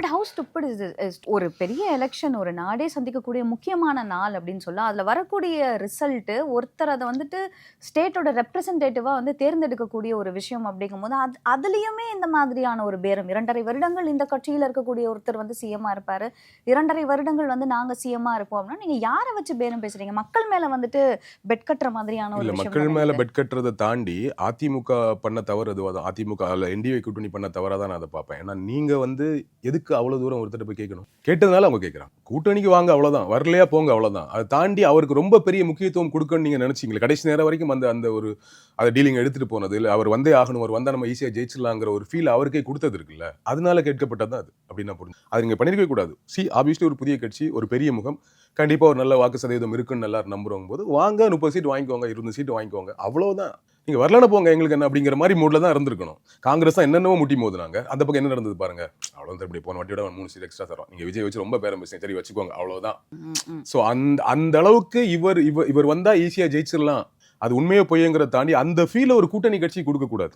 But how stupid is this? ஒரு பெரிய election, ஒரு நாடே சந்திக்கக்கூடிய முக்கியமான நாள் அப்படின்னு சொல்ல, அதுல வரக்கூடிய ரிசல்ட் ஒருத்தர் அதை வந்துட்டு ஸ்டேட்டோட ரெப்ரசன்டேட்டிவா வந்து தேர்ந்தெடுக்கக்கூடிய ஒரு விஷயம் அப்படிங்கும்போது அதுலயுமே இந்த மாதிரியான ஒரு பேரம். 2.5 வருடங்கள் இந்த கட்சியில இருக்கக்கூடிய ஒருத்தர் வந்து சிஎம்மா இருப்பாரு, 2.5 வருடங்கள் வந்து நாங்க சிஎம்மா இருப்போம் அப்படின்னா நீங்க யாரை வச்சு பேரம் பேசுறீங்க? மக்கள் மேல வந்துட்டு பெட் கட்டுற மாதிரியான ஒரு இல்ல, விஷயம் மக்கள் தானே மேல இது? பெட் கட்டுறதை தாண்டி அதிமுக பண்ண தவறு அதுவாதான். அதிமுக என்டிஏ கூட்டணி பண்ண தவறா தான் நான் அதை பார்ப்பேன். ஏன்னா நீங்க வந்து எதுக்கு அவ்வளவு தூரம் ஒருத்தர் போய் கேட்கணும்? கேட்டதுனால அவங்க கேட்கறாங்க. கூட்டணிக்கு வாங்க அவ்வளவுதான், வரலையா போங்க அவ்வளவுதான். அதை தாண்டி அவருக்கு ரொம்ப பெரிய முக்கியத்துவம் கொடுக்கணும்னு நீங்க நினைச்சீங்களே, கடைசி நேரம் வரைக்கும் அந்த ஒரு அதை டீலிங் எடுத்துட்டு போனது இல்ல, அவர் வந்தே ஆகணும், அவர் வந்தா நம்ம ஈஸியா ஜெயிச்சிடலாங்கிற ஒரு ஃபீல் அவருக்கே கொடுத்தது இருக்குல்ல, அதனால கேட்கப்பட்டதான் அது அப்படின்னு நான் புரிஞ்சு. அது நீங்க பண்ணிருக்கவே கூடாது. ஆப்வியஸ்லி ஒரு புதிய கட்சி, ஒரு பெரிய முகம், கண்டிப்பா ஒரு நல்ல வாக்கு சதவீதம் இருக்குன்னு எல்லாரும் நம்புறவங்க போது வாங்க 30 சீட் வாங்கிக்கோங்க, 20 சீட் வாங்கிக்கோங்க, அவ்வளவுதான். நீங்க வரலன்னு போங்க, எங்களுக்கு என்ன அப்படிங்கிற மாதிரி மூட்ல தான் இருந்திருக்கணும். காங்கிரஸ் தான் என்னென்னவோ முட்டி மோதுனாங்க, அந்த பக்கம் என்ன நடந்தது பாருங்க. அவ்வளவு இப்படி போன வாட்டியோட 3 சீட் எக்ஸ்ட்ரா தரோம், நீங்க விஜய் வச்சு ரொம்ப பேரம் பேசுங்க, சரி வச்சுக்கோங்க, அவ்வளவுதான். சோ அந்த அளவுக்கு இவர் வந்தா ஈஸியா ஜெயிச்சிடலாம், அது உண்மையே பொய்யங்கிறத தாண்டி அந்த ஃபீல் ஒரு கூட்டணி கட்சி கொடுக்க கூடாது.